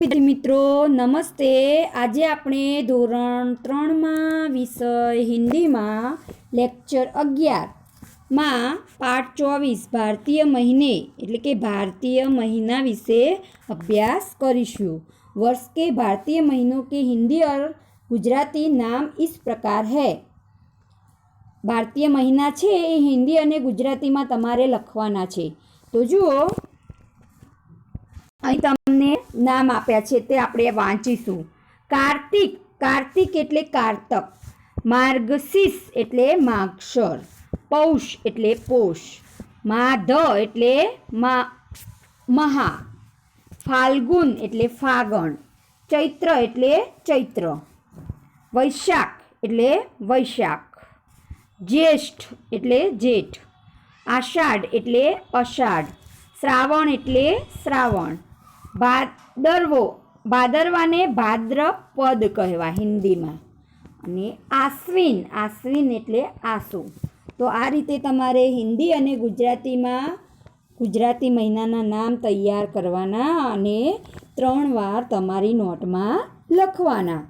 મિત્રો નમસ્તે। આજે આપણે ધોરણ 3માં વિષય હિન્દીમાં લેક્ચર 11માં પાઠ 24 ભારતીય મહિને એટલે કે भारतीय महीना विषे अभ्यास करीशू। वर्ष के भारतीय महीनों के हिंदी और गुजराती नाम इस प्रकार है। भारतीय महीना छे ए हिंदी और गुजराती में तमारे लखवाना छे। तो जुओ અહીં તમને નામ આપ્યા છે તે આપણે વાંચીશું। કાર્તિક, કાર્તિક એટલે કારતક। માર્ગશીર્ષ એટલે માગશર। પૌષ એટલે પોષ। માધ એટલે મહા। ફાલ્ગુન એટલે ફાગણ। ચૈત્ર એટલે ચૈત્ર। વૈશાખ એટલે વૈશાખ। જ્યેષ્ઠ એટલે જેઠ। આષાઢ એટલે અષાઢ। શ્રાવણ એટલે શ્રાવણ। ભાદરવો, ભાદરવાને ભાદ્રપદ કહેવાય હિન્દીમાં। અને આશ્વિન, આશ્વિન એટલે આસો। તો આ રીતે તમારે હિન્દી અને ગુજરાતીમાં ગુજરાતી મહિનાના નામ તૈયાર કરવાના અને 3 વાર તમારી નોટમાં લખવાના।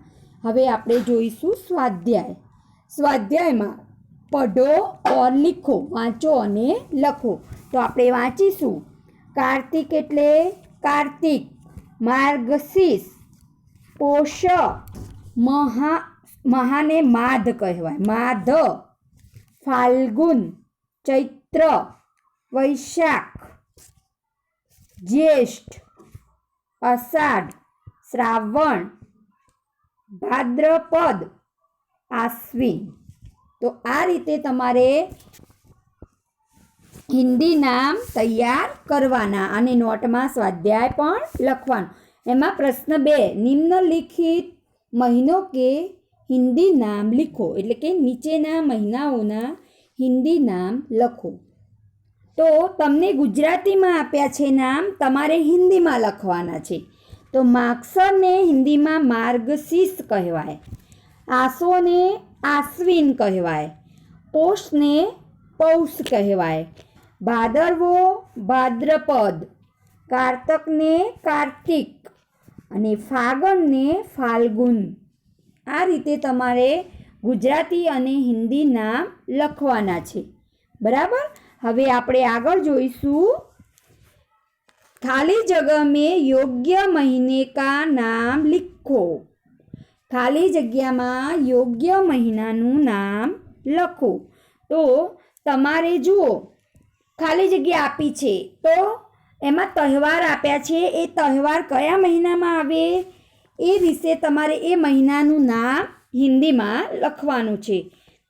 હવે આપણે જોઈશું સ્વાધ્યાય। સ્વાધ્યાયમાં પઢો ઓર લીખો, વાંચો અને લખો। તો આપણે વાંચીશું। કાર્તિક એટલે કાર્તિક। માર્ગશીર્ષ, પોષ, મહાને માધ કહેવાય, માધ। ફાલ્ગુન, ચૈત્ર। વૈશાખ, જ્યેષ્ઠ। અષાઢ, શ્રાવણ। ભાદ્રપદ, આશ્વિન। તો આ રીતે તમારે हिंदी नाम तैयार करवाना અને નોટમાં સ્વાધ્યાય પણ લખવાનો। એમાં પ્રશ્ન 2 નિમ્નલિખિત મહિનો કે હિન્દી નામ लिखो એટલે કે નીચેના મહિનાઓના હિન્દી નામ લખો। તો તમને ગુજરાતીમાં આપ્યા છે નામ, તમારે હિન્દીમાં લખવાના છે। તો માગશરને હિન્દીમાં માર્ગશીર્ષ કહેવાય। આસોને આશ્વિન કહેવાય। પોષને પૌષ કહેવાય। ભાદરવો ભાદ્રપદ। કારતકને કાર્તિક અને ફાગણને ફાલ્ગુન। આ રીતે તમારે ગુજરાતી અને હિન્દી નામ લખવાના છે, બરાબર। હવે આપણે આગળ જોઈશું। ખાલી જगह में योग्य महीने का नाम लिखो। ખાલી જગ્યામાં યોગ્ય મહિનાનું નામ લખો। તો તમારે જુઓ ખાલી જગ્યા આપી છે તો એમાં તહેવાર આપ્યા છે, એ તહેવાર કયા મહિનામાં આવે એ વિશે તમારે એ મહિનાનું નામ હિન્દીમાં લખવાનું છે।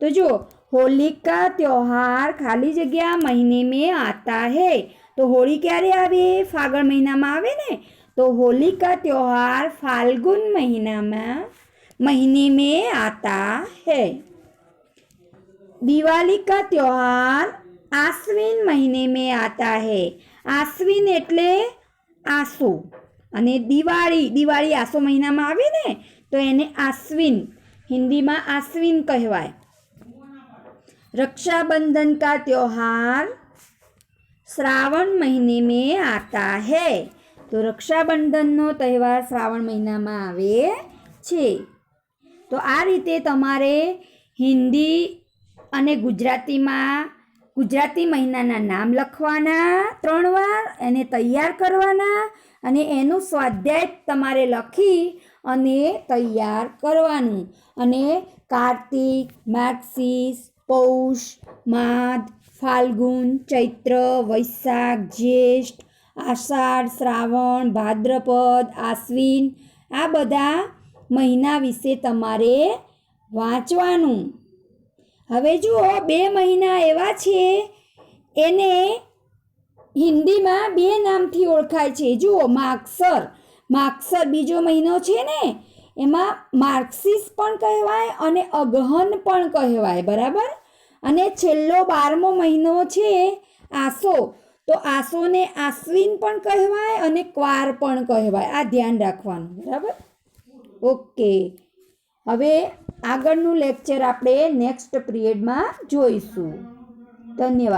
તો જો होली का त्योहार खाली जगह महीने में आता है। तो होली क्यारे आवे? फागण महीना में आवे ने। तो होली का त्योहार फाल्गुन महीने में आता है। दिवाली का त्योहार आश्विन महीने में आता है। आश्विन एटले आसो અને દિવાળી, દિવાળી આસો મહિનામાં આવે ને તો એને આશ્વિન, હિન્દીમાં આશ્વિન કહેવાય। रक्षाबंधन का त्योहार श्रावण महीने में आता है। तो रक्षाबंधनનો તહેવાર શ્રાવણ મહિનામાં આવે છે। તો આ રીતે તમારે હિન્દી અને ગુજરાતીમાં ગુજરાતી મહિનાના નામ લખવાના 3 વાર, એને તૈયાર કરવાના અને એનું સ્વાધ્યાય તમારે લખી અને તૈયાર કરવાનું। અને કાર્તિક, માર્ગશીર્ષ, પૌષ, માધ, ફાલ્ગુન, ચૈત્ર, વૈશાખ, જ્યેષ્ઠ, આષાઢ, શ્રાવણ, ભાદ્રપદ, આશ્વિન આ બધા મહિના વિશે તમારે વાંચવાનું। હવે જુઓ 2 મહિના એવા છે એને હિન્દીમાં 2 નામથી ઓળખાય છે। જુઓ માગશર, માગશર બીજો મહિનો છે ને એમાં માર્ગશીર્ષ પણ કહેવાય અને અગહન પણ કહેવાય, બરાબર। અને છેલ્લો 12મો મહિનો છે આસો, તો આસોને આશ્વિન પણ કહેવાય અને ક્વાર પણ કહેવાય। આ ધ્યાન રાખવાનું, બરાબર। ઓકે, હવે આગળનું લેક્ચર આપણે નેક્સ્ટ પીરિયડમાં જોઈશું। ધન્યવાદ।